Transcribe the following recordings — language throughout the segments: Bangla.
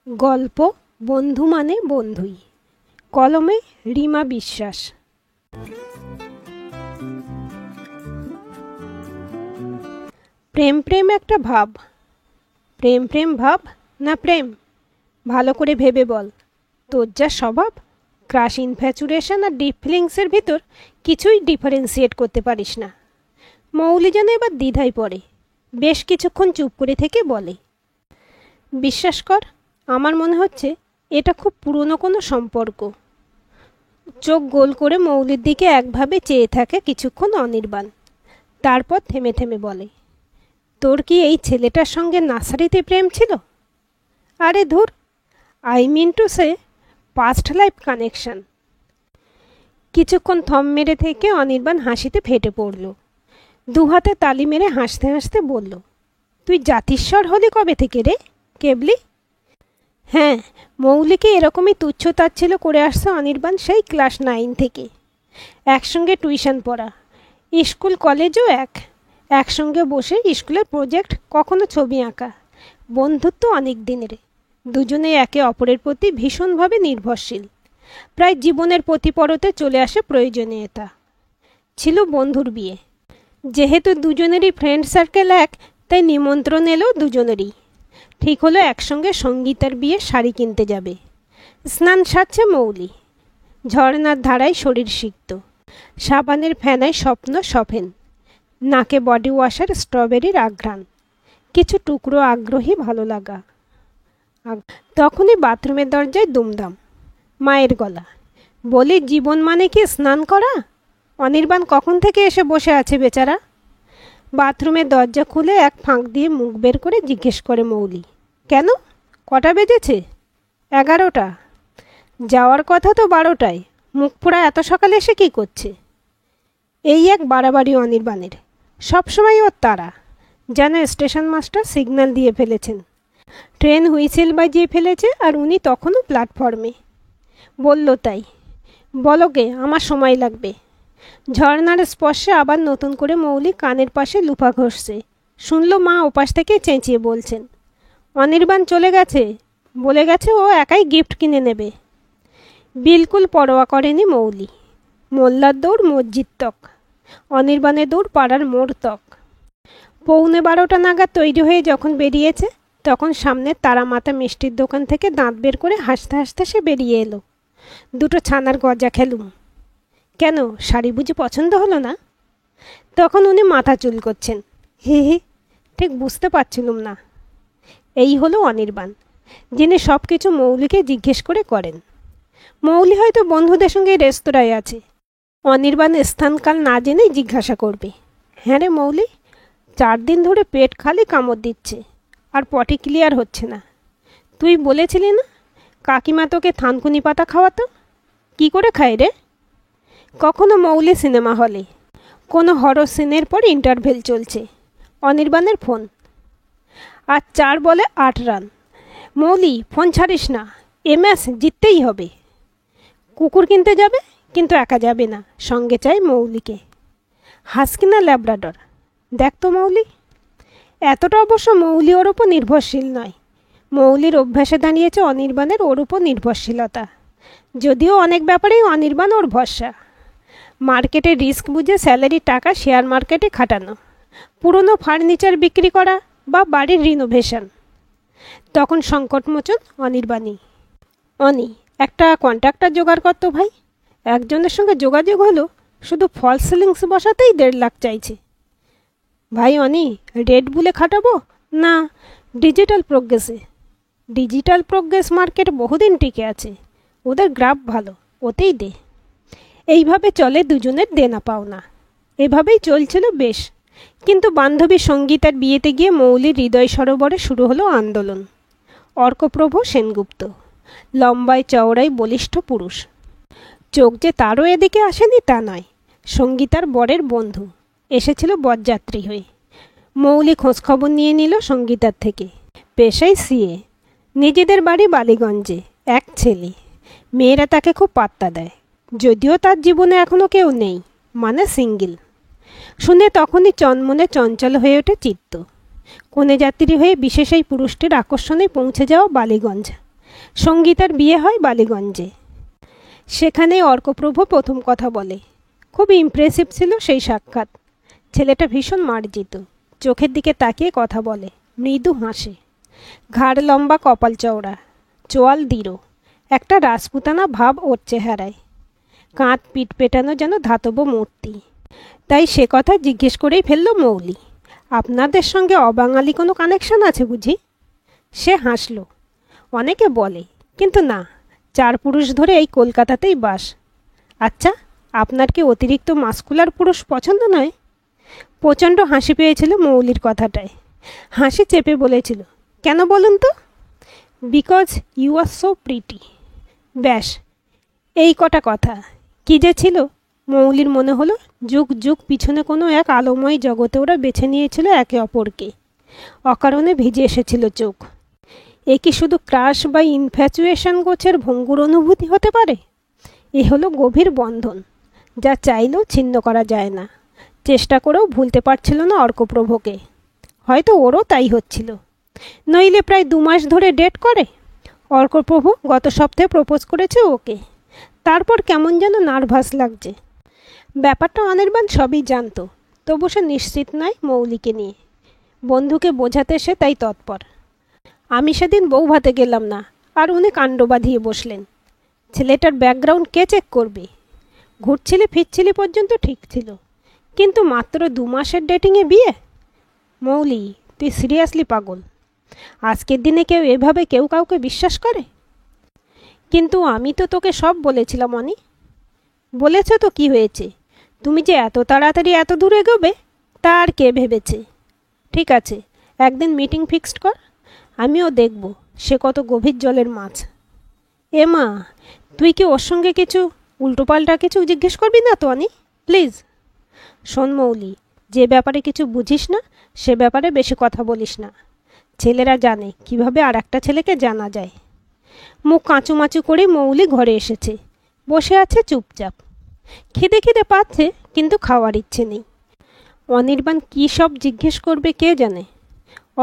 গল্প বন্ধু মানে বন্ধুই। কলমে রিমা বিশ্বাস। প্রেম প্রেম একটা ভাব। প্রেম প্রেম ভাব না প্রেম? ভালো করে ভেবে বল। তোর যা স্বভাব, ক্রাশ, ইনফ্যাচুরেশন আর ডিপ ফিলিংসের ভিতর কিছুই ডিফারেন্সিয়েট করতে পারিস না। মৌলি যেন এবার দ্বিধায় পড়ে, বেশ কিছুক্ষণ চুপ করে থেকে বলে, বিশ্বাস কর, আমার মনে হচ্ছে এটা খুব পুরনো কোনো সম্পর্ক। চোখ গোল করে মৌলির দিকে একভাবে চেয়ে থাকে কিছুক্ষণ অনির্বাণ। তারপর থেমে থেমে বলে, তোর কি এই ছেলেটার সঙ্গে নার্সারিতে প্রেম ছিল? আরে ধুর, I mean to say past life connection. কিছুক্ষণ থম মেরে থেকে অনির্বাণ হাসিতে ফেটে পড়ল। দুহাতে তালি মেরে হাসতে হাসতে বলল, তুই জাতিস্বর হলি কবে থেকে রে কেবলি? হ্যাঁ, মৌলিকে এরকমই তুচ্ছতাচ্ছিল্য করে আসছে অনির্বাণ সেই ক্লাস 9 থেকে। একসঙ্গে টিউশন পড়া, স্কুল কলেজও একসঙ্গে বসে স্কুলের প্রজেক্ট, কখনো ছবি আঁকা। বন্ধুত্ব অনেক দিনের, দুজনে একে অপরের প্রতি ভীষণভাবে নির্ভরশীল। প্রায় জীবনের প্রতি পরতে চলে আসে প্রয়োজনীয়তা। ছিল বন্ধুর বিয়ে। যেহেতু দুজনেরই ফ্রেন্ড সার্কেল এক, তাই নিমন্ত্রণ এলো দুজনেরই। ঠিক হলো একসঙ্গে সঙ্গীতার বিয়ে শাড়ি কিনতে যাবে। স্নান সারছে মৌলি, ঝর্নার ধারায় শরীর সিক্ত, সাবানের ফেনায় স্বপ্ন সফেন, নাকে বডি ওয়াশের স্ট্রবেরির আঘ্রাণ, কিছু টুকরো আগ্রহী ভালো লাগা। তখনই বাথরুমের দরজায় দুমদাম, মায়ের গলা। বলি, জীবন মানে কি স্নান করা? অনির্বাণ কখন থেকে এসে বসে আছে বেচারা। বাথরুমের দরজা খুলে এক ফাঁক দিয়ে মুখ বের করে জিজ্ঞেস করে মৌলি, কেন, কটা বেজেছে? 11টা। যাওয়ার কথা তো 12টায়, মুখ পোড়া এত সকালে এসে কী করছে? এই এক বাড়াবাড়ি অনির্বাণের, সবসময় ওর তাড়া, যেন স্টেশন মাস্টার সিগন্যাল দিয়ে ফেলেছেন, ট্রেন হুইসেল বাজিয়ে ফেলেছে আর উনি তখনও প্ল্যাটফর্মে। বলল তাই, বলো গে, আমার সময় লাগবে। ঝর্নার স্পর্শে আবার নতুন করে মৌলি কানের পাশে লুফা ঘষছে। শুনল মা ওপাশ থেকে চেঁচিয়ে বলছেন, অনির্বাণ চলে গেছে, বলে গেছে ও একাই গিফট কিনে নেবে। বিলকুল পরোয়া করেনি মৌলি। মোল্লার দৌড় মসজিদ তক, অনির্বাণের দৌড় পাড়ার মোড় তক। 11:45 নাগাদ তৈরি হয়ে যখন বেরিয়েছে, তখন সামনে তারামাতা মিষ্টির দোকান থেকে দাঁত বের করে হাসতে হাসতে সে বেরিয়ে এলো, দুটো ছানার গজা খেলুম। কেন, শাড়ি বুঝি পছন্দ হলো না? তখন উনি মাথা চুল করছেন। হি হি, ঠিক বুঝতে পারছিলুম না। এই হলো অনির্বাণ, যিনি সব কিছু মৌলিকে জিজ্ঞেস করে করেন। মৌলি হয়তো বন্ধুদের সঙ্গে রেস্তোরাঁয় আছে, অনির্বাণ স্থানকাল না জেনেই জিজ্ঞাসা করবে, হ্যাঁ রে মৌলি, 4 দিন ধরে পেট খালি কামড় দিচ্ছে আর পটি ক্লিয়ার হচ্ছে না। তুই বলেছিলি না কাকিমা তোকে থানকুনি পাতা খাওয়াতো? কি করে খায় রে? কখনো মৌলি সিনেমা হলে, কোনো হরর সিনের পর ইন্টারভেল চলছে, অনির্বাণের ফোন, আর 4 বলে 8 রান। মৌলি, ফোন ছাড়িস না, এ ম্যাচ জিততেই হবে। কুকুর কিনতে যাবে, কিন্তু একা যাবে না, সঙ্গে চাই মৌলিকে। হাস্কি না ল্যাব্রাডর? দেখ তো মৌলি। এতটা অবশ্য মৌলি ওর ওপর নির্ভরশীল নয়। মৌলির অভ্যাসে দাঁড়িয়েছে অনির্বাণের ওর ওপর নির্ভরশীলতা, যদিও অনেক ব্যাপারেই অনির্বাণ ওর ভরসা। মার্কেটে রিস্ক বুঝে স্যালারির টাকা শেয়ার মার্কেটে খাটানো, পুরনো ফার্নিচার বিক্রি করা বা বাড়ির রিনোভেশন। তখন সংকটমোচন অনির্বাণী। অনি, একটা কন্ট্রাক্টর জোগাড় করতো ভাই। একজনের সঙ্গে যোগাযোগ হলো, শুধু ফলস সিলিংস বসাতেই 1.5 লাখ চাইছে। ভাই অনি, রেড বুলে খাটাবো না ডিজিটাল প্রোগ্রেসে? ডিজিটাল প্রোগ্রেস মার্কেট বহুদিন টিকে আছে, ওদের গ্রাফ ভালো, ওতেই দে। এইভাবে চলে দুজনের দেনা পাওনা। এভাবেই চলছিল বেশ, কিন্তু বান্ধবী সঙ্গীতার বিয়েতে গিয়ে মৌলির হৃদয় সরোবরে শুরু হলো আন্দোলন। অর্কপ্রভ সেনগুপ্ত, লম্বায় চওড়াই বলিষ্ঠ পুরুষ। চোখ যে তারও এদিকে আসেনি তা নয়, সঙ্গীতার বরের বন্ধু এসেছিল বরযাত্রী হয়ে। মৌলি খোঁজখবর নিয়ে নিল সঙ্গীতার থেকে। পেশায় সিএ, নিজেদের বাড়ি বালিগঞ্জে, এক ছেলে। মেয়েরা তাকে খুব পাত্তা দেয়, যদিও তার জীবনে এখনও কেউ নেই, মানে সিঙ্গেল। শুনে তখনই চনমনে চঞ্চল হয়ে ওঠে চিত্ত। কনে যাত্রী হয়ে বিশেষ এই পুরুষটির আকর্ষণে পৌঁছে যাওয়া বালিগঞ্জ, সঙ্গীতার বিয়ে হয় বালিগঞ্জে। সেখানেই অর্কপ্রভ প্রথম কথা বলে। খুব ইমপ্রেসিভ ছিল সেই সাক্ষাৎ। ছেলেটা ভীষণ মার্জিত, চোখের দিকে তাকিয়ে কথা বলে, মৃদু হাসে, ঘাড় লম্বা, কপাল চওড়া, চোয়াল দৃঢ়, একটা রাজপুতানা ভাব ওর চেহারায়। কাঁধ পিঠ পেটানো যেন ধাতব মূর্তি। তাই সে কথা জিজ্ঞেস করেই ফেলল মৌলি, আপনাদের সঙ্গে অবাঙালি কোনো কানেকশন আছে বুঝি? সে হাসল। অনেকে বলে, কিন্তু না, 4 পুরুষ ধরে এই কলকাতাতেই বাস। আচ্ছা, আপনার কি অতিরিক্ত মাস্কুলার পুরুষ পছন্দ নয়? প্রচণ্ড হাসি পেয়েছিল মৌলির কথাটায়। হাসি চেপে বলেছিল, কেন বলুন তো? Because you are so pretty. ব্যাস, এই কটা কথা। কী যে ছিল! মৌলির মনে হলো যুগ যুগ পিছনে কোনো এক আলোময় জগতে ওরা বেছে নিয়েছিল একে অপরকে। অকারণে ভিজে এসেছিল চোখ। এ কি শুধু ক্রাশ বা ইনফ্যাচুয়েশন গোছের ভঙ্গুর অনুভূতি হতে পারে? এ হলো গভীর বন্ধন, যা চাইলেও ছিন্ন করা যায় না। চেষ্টা করেও ভুলতে পারছিল না অর্কপ্রভকে। হয়তো ওরও তাই হচ্ছিল, নইলে প্রায় 2 মাস ধরে ডেট করে। অর্কপ্রভ গত সপ্তাহে প্রপোজ করেছে ওকে। তারপর কেমন যেন নার্ভাস লাগছে। ব্যাপারটা অনির্বাণ সবই জানত, তবু সে নিশ্চিত নয় মৌলিকে নিয়ে। বন্ধুকে বোঝাতে সে তাই তৎপর। আমি সেদিন বউ ভাতে গেলাম না, আর উনি কাণ্ড বাঁধিয়ে বসলেন। ছেলেটার ব্যাকগ্রাউন্ড কে চেক করবে? ঘুরছিলি ফিরছিলি পর্যন্ত ঠিক ছিল, কিন্তু মাত্র 2 মাসের ডেটিংয়ে বিয়ে? মৌলি, তুই সিরিয়াসলি পাগল? আজকের দিনে কেউ এভাবে কেউ কাউকে বিশ্বাস করে? কিন্তু আমি তো তোকে সব বলেছিলাম অনি। বলেছ তো কি হয়েছে? তুমি যে এত তাড়াতাড়ি এত দূর এগোবে তা আর কে ভেবেছে? ঠিক আছে, একদিন মিটিং ফিক্সড কর, আমিও দেখব সে কত গভীর জলের মাছ। এ মা, তুই কি ওর সঙ্গে কিছু উল্টোপাল্টা কিছু জিজ্ঞেস করবি না তো অনি? প্লিজ। শোন মৌলি, যে ব্যাপারে কিছু বুঝিস না সে ব্যাপারে বেশি কথা বলিস না। ছেলেরা জানে কিভাবে আর একটা ছেলেকে জানা যায়। মুখ কাঁচুমাচু করে মৌলি ঘরে এসেছে, বসে আছে চুপচাপ। খিদে খিদে পাচ্ছে, কিন্তু খাওয়ার ইচ্ছে নেই। অনির্বাণ কী সব জিজ্ঞেস করবে কে জানে।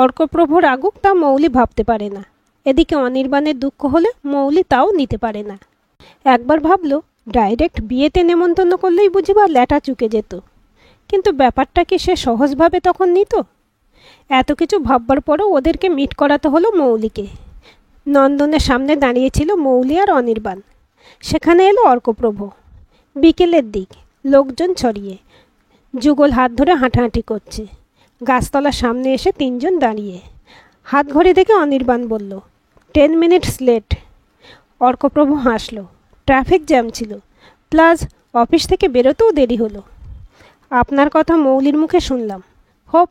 অর্কপ্রভর আগুক তা মৌলি ভাবতে পারে না। এদিকে অনির্বাণের দুঃখ হলে মৌলি তাও নিতে পারে না। একবার ভাবল ডাইরেক্ট বিয়েতে নেমন্তন্ন করলেই বুঝি বা ল্যাটা চুকে যেত, কিন্তু ব্যাপারটা কি সে সহজভাবে তখন নিত? এত কিছু ভাববার পরও ওদেরকে মিট করাতে হলো মৌলিকে। নন্দনের সামনে দাঁড়িয়েছিল মৌলি আর অনির্বাণ। সেখানে এলো অর্কপ্রভ। বিকেলের দিক, লোকজন ছড়িয়ে, যুগল হাত ধরে হাঁটাহাঁটি করছে। গাছতলার সামনে এসে 3 জন দাঁড়িয়ে। হাত ঘড়ি দেখে অনির্বাণ বলল, 10 মিনিটস লেট। অর্কপ্রভ হাসল। ট্রাফিক জ্যাম ছিল, প্লাস অফিস থেকে বেরোতেও দেরি হলো। আপনার কথা মৌলির মুখে শুনলাম। হোপ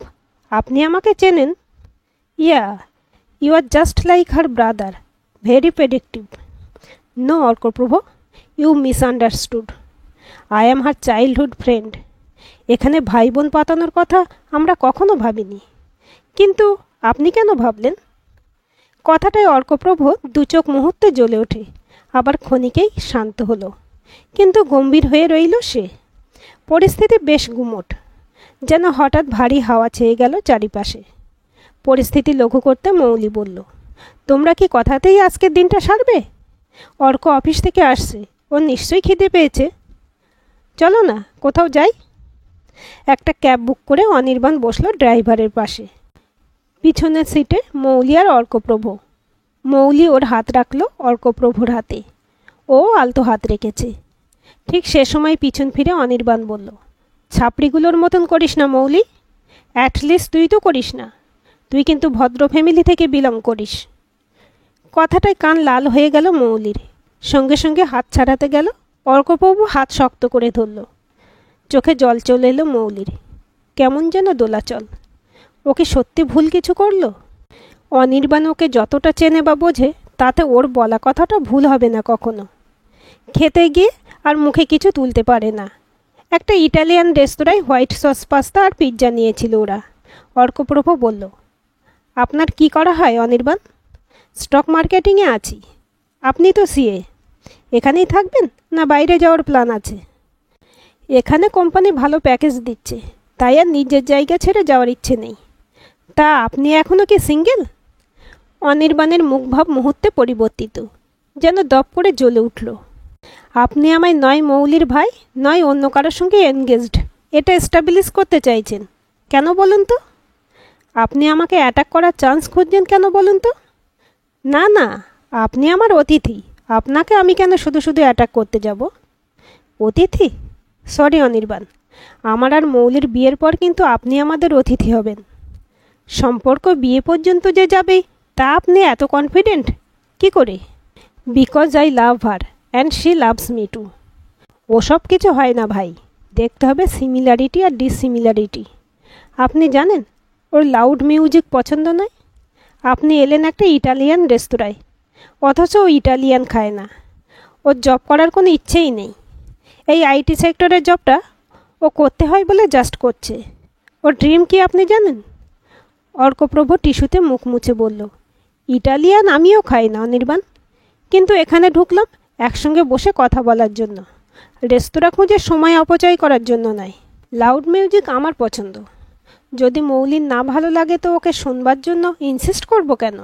আপনি আমাকে চেনেন। Yeah, you are just like her brother, very predictive. No Arkaprabha, you misunderstood. I am her childhood friend. এখানে ভাই বোন পাতানোর কথা আমরা কখনো ভাবিনি। কিন্তু আপনি কেন ভাবলেন? কথাটায় অর্কপ্রভ 2 চোখ মুহূর্তে জ্বলে ওঠে, আবার ক্ষণিকেই শান্ত হলো। কিন্তু গম্ভীর হয়ে রইল সে। পরিস্থিতি বেশ গুমোট, যেন হঠাৎ ভারী হাওয়া ছেয়ে গেল চারিপাশে। পরিস্থিতি লঘু করতে মৌলি বলল, তোমরা কি কথাতেই আজকের দিনটা সারবে? অর্ক অফিস থেকে আসছে, ওর নিশ্চয়ই খিদে পেয়েছে। চলো না কোথাও যাই। একটা ক্যাব বুক করে অনির্বাণ বসলো ড্রাইভারের পাশে। পিছনের সিটে মৌলি আর অর্কপ্রভ। মৌলি ওর হাত রাখলো অর্কপ্রভর হাতে, ও আলতো হাত রেখেছে। ঠিক সে সময় পিছন ফিরে অনির্বাণ বলল, ছাপড়িগুলোর মতন করিস না মৌলি। অ্যাটলিস্ট তুই তো করিস না। তুই কিন্তু ভদ্র ফ্যামিলি থেকে বিলং করিস। কথাটায় কান লাল হয়ে গেল মৌলির। সঙ্গে সঙ্গে হাত ছাড়াতে গেল। অর্কপ্রভ হাত শক্ত করে ধরল। চোখে জল চলে এলো মৌলির। কেমন যেন দোলাচল। ওকে সত্যি ভুল কিছু করলো? অনির্বাণ ওকে যতটা চেনে বা বোঝে, তাতে ওর বলা কথাটা ভুল হবে না কখনো। খেতে গিয়ে আর মুখে কিছু তুলতে পারে না। একটা ইটালিয়ান রেস্তোরাঁয় হোয়াইট সস পাস্তা আর পিৎজা নিয়েছিল ওরা। অর্কপ্রভ বলল, আপনার কি করা হয় অনির্বাণ? স্টক মার্কেটিংয়ে আছি। আপনি তো সিএ, এখানেই থাকবেন না বাইরে যাওয়ার প্ল্যান আছে? এখানে কোম্পানি ভালো প্যাকেজ দিচ্ছে, তাই আর নিজের জায়গা ছেড়ে যাওয়ার ইচ্ছে নেই। তা আপনি এখনও কি সিঙ্গেল? অনির্বাণের মুখভাব মুহূর্তে পরিবর্তিত, যেন দপ করে জ্বলে উঠল। আপনি আমায় নয় মৌলির ভাই, নয় অন্য কারোর সঙ্গে এনগেজড এটা এস্টাবলিশ করতে চাইছেন কেন বলুন তো? আপনি আমাকে অ্যাটাক করার চান্স খুঁজছেন কেন বলুন তো? না না, আপনি আমার অতিথি, আপনাকে আমি কেন শুধু শুধু অ্যাটাক করতে যাব? অতিথি? সরি অনির্বাণ, আমার আর মৌলির বিয়ের পর কিন্তু আপনি আমাদের অতিথি হবেন। সম্পর্ক বিয়ে পর্যন্ত যে যাবে তা আপনি এত কনফিডেন্ট কি করে? Because I love her and she loves me two. ওসব কিছু হয় না ভাই, দেখতে হবে সিমিলারিটি আর ডিসিমিলারিটি। আপনি জানেন ওর লাউড মিউজিক পছন্দ নয়। আপনি এলেন একটা ইটালিয়ান রেস্তোরাঁয়, অথচ ও ইটালিয়ান খায় না। ওর জব করার কোনো ইচ্ছেই নেই। এই আইটি সেক্টরের জবটা ও করতে হয় বলে জাস্ট করছে। ওর ড্রিম কি আপনি জানেন? অর্কপ্রভ টিস্যুতে মুখ মুছে বলল, ইটালিয়ান আমিও খাই না অনির্বাণ, কিন্তু এখানে ঢুকলাম একসঙ্গে বসে কথা বলার জন্য, রেস্তোরাঁ খুঁজে সময় অপচয় করার জন্য নয়। লাউড মিউজিক আমার পছন্দ। যদি মৌলির না ভালো লাগে তো ওকে শুনবার জন্য ইনসিস্ট করব কেন?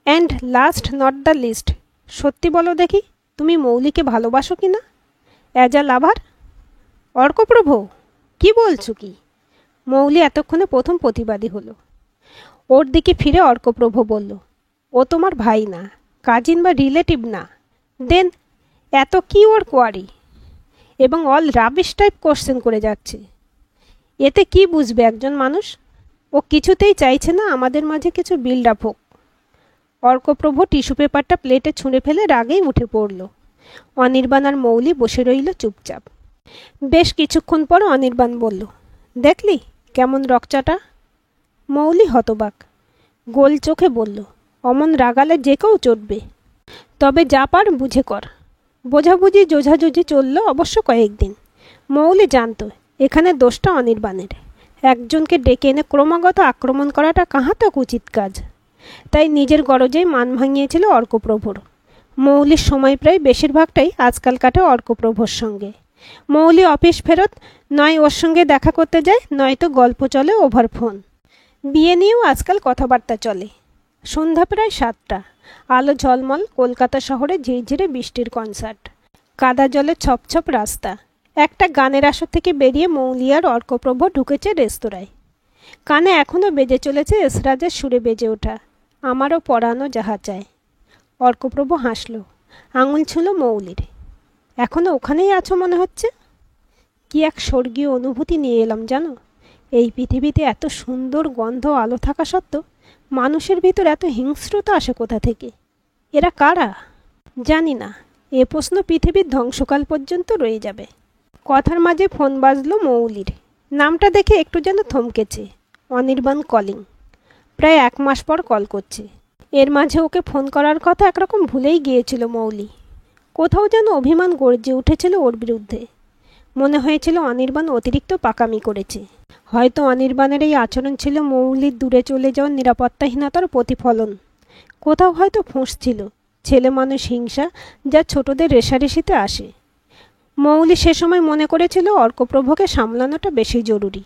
And last not the least, সত্যি বলো দেখি, তুমি মৌলিকে ভালোবাসো কি না অ্যাজ আ লাভার? অর্কপ্রভ, কি বলছো কি? মৌলি এতক্ষণে প্রথম প্রতিবাদী হলো। ওর দিকে ফিরে অর্কপ্রভ বলল, ও তোমার ভাই না, কাজিন বা রিলেটিভ না, দেন এত কি ওর কোয়ারি? এবং অল রাবিশ টাইপ কোশ্চেন করে যাচ্ছে। এতে কি বুঝবে একজন মানুষ? ও কিছুতেই চাইছে না আমাদের মাঝে কিছু বিল্ড আপ হোক। অর্কপ্রভ টিস্যু পেপারটা প্লেটে ছুঁড়ে ফেলে রাগেই উঠে পড়ল। অনির্বাণ আর মৌলি বসে রইল চুপচাপ। বেশ কিছুক্ষণ পর অনির্বাণ বলল, দেখলি কেমন রকচাটা? মৌলি হতবাক, গোল চোখে বলল, অমন রাগালে যে কেউ চটবে। তবে যা পার বুঝে কর। বোঝাবুঝি জোঝাজুঝি চলল অবশ্য কয়েকদিন। মৌলি জানত এখানে দোষটা অনির্বাণের। একজনকে ডেকে এনে ক্রমাগত আক্রমণ করাটা কাহাতক উচিত কাজ। তাই নিজের গরজেই মান ভাঙিয়েছিল অর্কপ্রভর। মৌলির সময় প্রায় বেশিরভাগটাই আজকাল কাটে অর্কপ্রভর সঙ্গে। মৌলি অফিস ফেরত নয় ওর সঙ্গে দেখা করতে যায়, নয়তো গল্প চলে ওভার ফোন। বিয়ে নিয়েও আজকাল কথাবার্তা চলে। সন্ধ্যা প্রায় 7টা, আলো ঝলমল, কলকাতা শহরে ঝিরঝিরে বৃষ্টির কনসার্ট, কাদা জলে ছপছপ রাস্তা। একটা গানের আসর থেকে বেরিয়ে মৌলি আর অর্কপ্রভ ঢুকেছে রেস্তোরাঁয়। কানে এখনও বেজে চলেছে এসরাজের সুরে বেজে ওঠা আমারও পরানো যাহা চায়। অর্কপ্রভ হাসল, আঙুল ছুঁল মৌলির। এখনও ওখানেই আছো মনে হচ্ছে। কি এক স্বর্গীয় অনুভূতি নিয়ে এলাম জানো। এই পৃথিবীতে এত সুন্দর গন্ধ আলো থাকা সত্ত্বেও মানুষের ভিতর এত হিংস্রতা আসে কোথা থেকে? এরা কারা? জানি না। এ প্রশ্ন পৃথিবীর ধ্বংসকাল পর্যন্ত রয়ে যাবে। কথার মাঝে ফোন বাজলো মৌলির। নামটা দেখে একটু যেন থমকেছে। অনির্বাণ কলিং। প্রায় 1 মাস পর কল করছে। এর মাঝে ওকে ফোন করার কথা একরকম ভুলেই গিয়েছিল মৌলি। কোথাও যেন অভিমান গর্জে উঠেছিল ওর বিরুদ্ধে। মনে হয়েছিল অনির্বাণ অতিরিক্ত পাকামি করেছে। হয়তো অনির্বাণের এই আচরণ ছিল মৌলির দূরে চলে যাওয়ার নিরাপত্তাহীনতার প্রতিফলন। কোথাও হয়তো ফুঁসছিল ছেলে মানুষ হিংসা, যা ছোটদের রেষারেষিতে আসে। মৌলি সে সময় মনে করেছিল অর্কপ্রভকে সামলানোটা বেশি জরুরি,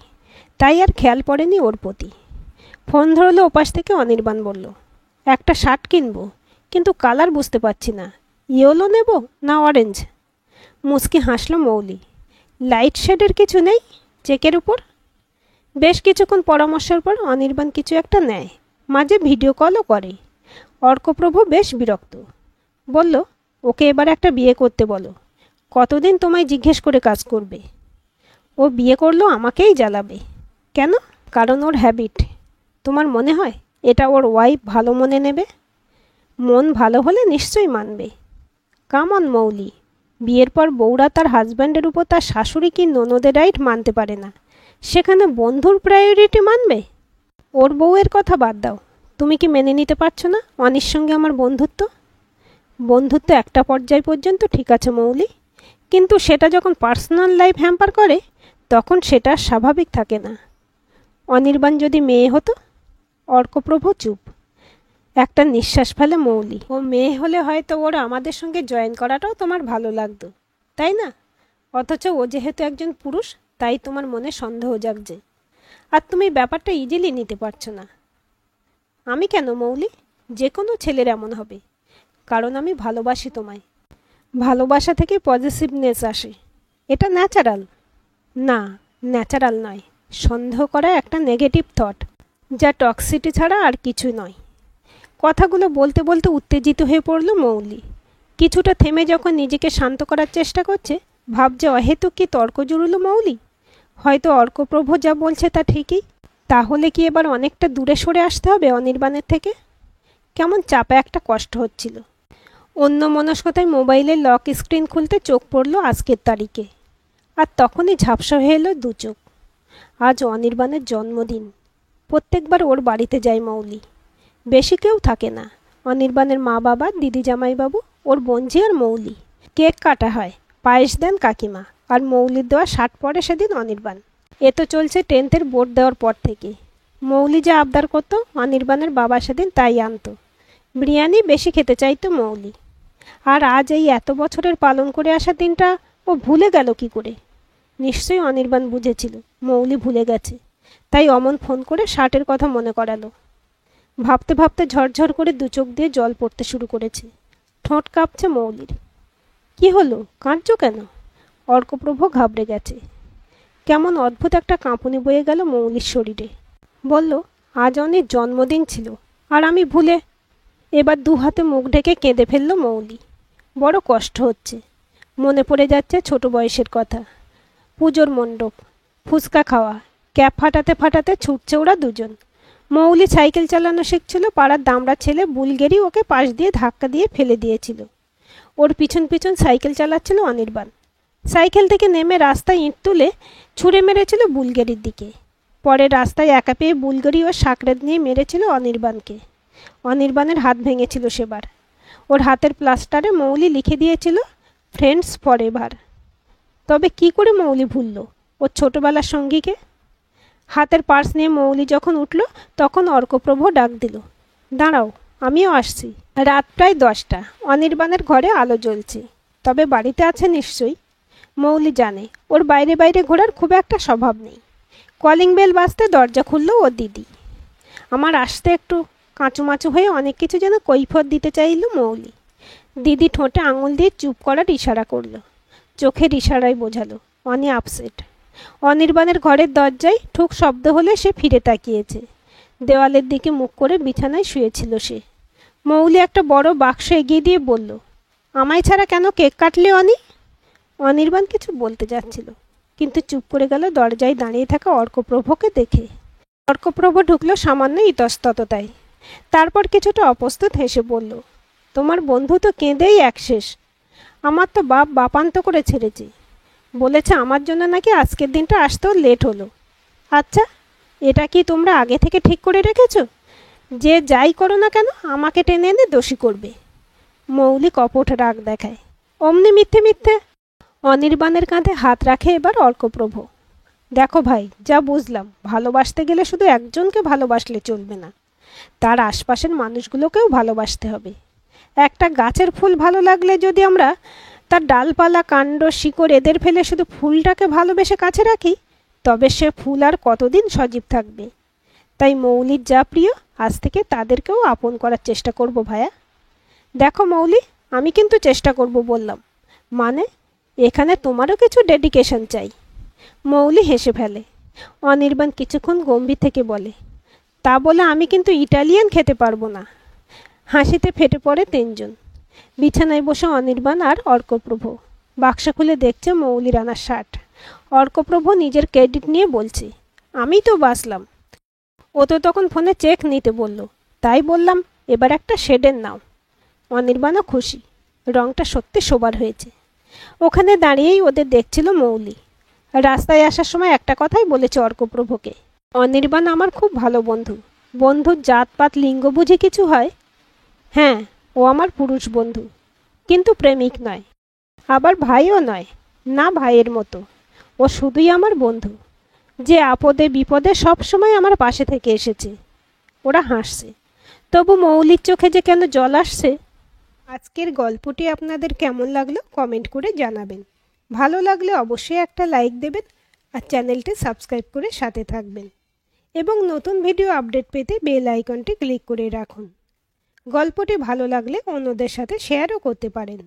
তাই আর খেয়াল পড়েনি ওর প্রতি। ফোন ধরলে ওপাশ থেকে অনির্বাণ বলল, একটা শার্ট কিনবো, কিন্তু কালার বুঝতে পারছি না, ইয়েলো নেব না অরেঞ্জ? মুচকি হাসল মৌলি। লাইট শেডের কিছু নেই চেকের উপর? বেশ কিছুক্ষণ পরামর্শের পর অনির্বাণ কিছু একটা নেয়, মাঝে ভিডিও কলও করে। অর্কপ্রভ বেশ বিরক্ত। বলল, ওকে এবার একটা বিয়ে করতে বলো। কতদিন তোমায় জিজ্ঞেস করে কাজ করবে? ও বিয়ে করলো আমাকেই জ্বালাবে। কেন? কারণ ওর হ্যাবিট। তোমার মনে হয় এটা ওর ওয়াইফ ভালো মনে নেবে? মন ভালো হলে নিশ্চয়ই মানবে। কাম অন মৌলি, বিয়ের পর বউরা তার হাজব্যান্ডের উপর তার শাশুড়ি কি ননদের রাইট মানতে পারে না, সেখানে বন্ধুর প্রায়োরিটি মানবে? ওর বউয়ের কথা বাদ দাও, তুমি কি মেনে নিতে পারছো না অনির সঙ্গে আমার বন্ধুত্ব? বন্ধুত্ব একটা পর্যায় পর্যন্ত ঠিক আছে মৌলি, কিন্তু সেটা যখন পার্সোনাল লাইফ হ্যাম্পার করে তখন সেটা স্বাভাবিক থাকে না। অনির্বাণ যদি মেয়ে হতো? অর্কপ্রভ চুপ। একটা নিঃশ্বাস ফেলে মৌলি। ও মেয়ে হলে হয়তো ওর আমাদের সঙ্গে জয়েন করাটাও তোমার ভালো লাগতো, তাই না? অথচ ও যেহেতু একজন পুরুষ, তাই তোমার মনে সন্দেহ জাগছে, আর তুমি ব্যাপারটা ইজিলি নিতে পারছো না। আমি কেন মৌলি? যে কোনো ছেলের এমন হবে, কারণ আমি ভালোবাসি তোমায়। ভালোবাসা থেকে পজিটিভনেস আসে, এটা ন্যাচারাল। না, ন্যাচারাল নয়, সন্দেহ করা একটা নেগেটিভ থট, যা টক্সিটি ছাড়া আর কিছু নয়। কথাগুলো বলতে বলতে উত্তেজিত হয়ে পড়ল মৌলি। কিছুটা থেমে যখন নিজেকে শান্ত করার চেষ্টা করছে, ভাবছে অহেতুক কি তর্ক জুড়ল মৌলি। হয়তো অর্কপ্রভ যা বলছে তা ঠিকই। তাহলে কি এবার অনেকটা দূরে সরে আসতে হবে অনির্বাণের থেকে? কেমন চাপা একটা কষ্ট হচ্ছিল। অন্য মনস্কতায় মোবাইলের লক স্ক্রিন খুলতে চোখ পড়ল আজকের তারিখে। আর তখনই ঝাপসা হয়ে এলো দু চোখ। আজ অনির্বাণের জন্মদিন। প্রত্যেকবার ওর বাড়িতে যায় মৌলি। বেশি কেউ থাকে না, অনির্বাণের মা বাবা, দিদি জামাইবাবু, ওর বোনঝি আর মৌলি। কেক কাটা হয়, পায়েস দেন কাকিমা, আর মৌলির দেওয়া শার্ট পরে সেদিন অনির্বাণ। এ তো চলছে 10th বোর্ড দেওয়ার পর থেকে। মৌলি যা আবদার করতো অনির্বাণের বাবা সেদিন তাই আনতো। বিরিয়ানি বেশি খেতে চাইতো মৌলি। আর আজ এই এত বছরের পালন করে আসা দিনটা ও ভুলে গেল কি করে? নিশ্চয়ই অনির্বাণ বুঝেছিল মৌলি ভুলে গেছে, তাই অমন ফোন করে শার্টের কথা মনে করালো। ভাবতে ভাবতে ঝরঝর করে দু চোখ দিয়ে জল পড়তে শুরু করেছে। ঠোঁট কাঁপছে মৌলির। কি হলো, কাঁদছো কেন? অর্কপ্রভ ঘাবড়ে গেছে। কেমন অদ্ভুত একটা কাঁপুনি বয়ে গেল মৌলির শরীরে। বলল, আজ অনেক জন্মদিন ছিল আর আমি ভুলে। এবার দু হাতে মুখ ঢেকে কেঁদে ফেলল মৌলি। বড় কষ্ট হচ্ছে। মনে পড়ে যাচ্ছে ছোট বয়সের কথা। পুজোর মণ্ডপ, ফুচকা খাওয়া, ক্যাপ ফাটাতে ফাটাতে ছুটছে ওরা দুজন। মৌলি সাইকেল চালানো শিখছিল, পাড়ার দামড়া ছেলে বুলগেরি ওকে পাশ দিয়ে ধাক্কা দিয়ে ফেলে দিয়েছিল। ওর পিছন পিছন সাইকেল চালাচ্ছিল অনির্বাণ। সাইকেল থেকে নেমে রাস্তায় ইঁট তুলে ছুঁড়ে মেরেছিল বুলগেরির দিকে। পরে রাস্তায় একা পেয়ে বুলগেরি ও সাঁকড়ে নিয়ে মেরেছিল অনির্বাণকে। অনির্বাণের হাত ভেঙেছিল সেবার। ওর হাতের প্লাস্টারে মৌলি লিখে দিয়েছিল ফ্রেন্ডস ফর এভার। তবে কি করে মৌলি ভুলল ওর ছোটবেলার সঙ্গীকে? হাতের পার্স নিয়ে মৌলি যখন উঠল তখন অর্কপ্রভ ডাক দিল, দাঁড়াও, আমিও আসছি। রাত প্রায় 10টা। অনির্বাণের ঘরে আলো জ্বলছে। তবে বাড়িতে আছে নিশ্চয়ই। মৌলি জানে ওর বাইরে বাইরে ঘোরার খুব একটা স্বভাব নেই। কলিং বেল বাজতে দরজা খুলল ওর দিদি। আমার আসতে একটু কাঁচুমাচু হয়ে অনেক কিছু যেন কৈফিয়ত দিতে চাইল মৌলি। দিদি ঠোঁটে আঙুল দিয়ে চুপ করার ইশারা করল। চোখের ইশারায় বোঝালো অনি আপসেট। অনির্বাণের ঘরের দরজায় ঠুক শব্দ হলে সে ফিরে তাকিয়েছে। দেওয়ালের দিকে মুখ করে বিছানায় শুয়েছিল সে। মৌলি একটা বড় বাক্স এগিয়ে দিয়ে বলল, আমায় ছাড়া কেন কেক কাটলে অনি? অনির্বাণ কিছু বলতে যাচ্ছিল, কিন্তু চুপ করে গেল দরজায় দাঁড়িয়ে থাকা অর্কপ্রভকে দেখে। অর্কপ্রভ ঢুকলো সামান্য ইতস্তততায়। তারপর কিছুটা অপ্রস্তুত হেসে বলল, তোমার বন্ধু তো কেঁদেই এক শেষ। আমার তো বাপ বাপান্ত করে ছেড়েছে। বলেছে আমার জন্য নাকি আজকের দিনটা আসতেও লেট হলো। আচ্ছা, এটা কি তোমরা আগে থেকে ঠিক করে রেখেছ যে যাই করো না কেন আমাকে টেনে এনে দোষী করবে? মৌলি কপট রাগ দেখায়। অমনি মিথ্যে মিথ্যে। অনির্বাণের কাঁধে হাত রাখে এবার অর্কপ্রভ। দেখো ভাই, যা বুঝলাম, ভালোবাসতে গেলে শুধু একজনকে ভালোবাসলে চলবে না, তার আশপাশের মানুষগুলোকেও ভালোবাসতে হবে। একটা গাছের ফুল ভালো লাগলে যদি আমরা তার ডালপালা, কাণ্ড, শিকড় এদের ফেলে শুধু ফুলটাকে ভালোবেসে কাছে রাখি, তবে সে ফুল আর কতদিন সজীব থাকবে? তাই মৌলির যা প্রিয়, আজ থেকে তাদেরকেও আপন করার চেষ্টা করব ভায়া। দেখো মৌলি, আমি কিন্তু চেষ্টা করব বললাম, মানে এখানে তোমারও কিছু ডেডিকেশন চাই। মৌলি হেসে ফেলে। অনির্বাণ কিছুক্ষণ গম্ভীর থেকে বলে, তা বলে আমি কিন্তু ইটালিয়ান খেতে পারবো না। হাসিতে ফেটে পড়ে তিনজন। বিছানায় বসে অনির্বাণ আর অর্কপ্রভ। বাক্স খুলে দেখছে মৌলির আনা শার্ট। অর্কপ্রভ নিজের ক্রেডিট নিয়ে বলছে, আমি তো বাঁচলাম। ও তো তখন ফোনে চেক নিতে বলল, তাই বললাম এবার একটা শেডের নাও। অনির্বাণও খুশি, রংটা সত্যি সোবার হয়েছে। ওখানে দাঁড়িয়েই ওদের দেখছিল মৌলি। রাস্তায় আসার সময় একটা কথাই বলেছে অর্কপ্রভকে, অনির্বাণ আমার খুব ভালো বন্ধু। বন্ধুর জাতপাত লিঙ্গ বুঝি কিছু হয়? হ্যাঁ, ও আমার পুরুষ বন্ধু, কিন্তু প্রেমিক নয়, আবার ভাইও নয়, না ভাইয়ের মতো। ও শুধুই আমার বন্ধু, যে আপদে বিপদে সব সময় আমার পাশে থেকে এসেছে। ওরা হাসছে, তবু মৌলির চোখে যে কেন জল আসছে। আজকের গল্পটি আপনাদের কেমন লাগলো কমেন্ট করে জানাবেন। ভালো লাগলে অবশ্যই একটা লাইক দেবেন আর চ্যানেলটি সাবস্ক্রাইব করে সাথে থাকবেন এবং নতুন ভিডিও আপডেট পেতে বেল আইকনটি ক্লিক করে রাখুন। গল্পটি ভালো লাগলে অন্যদের সাথে শেয়ারও করতে পারেন।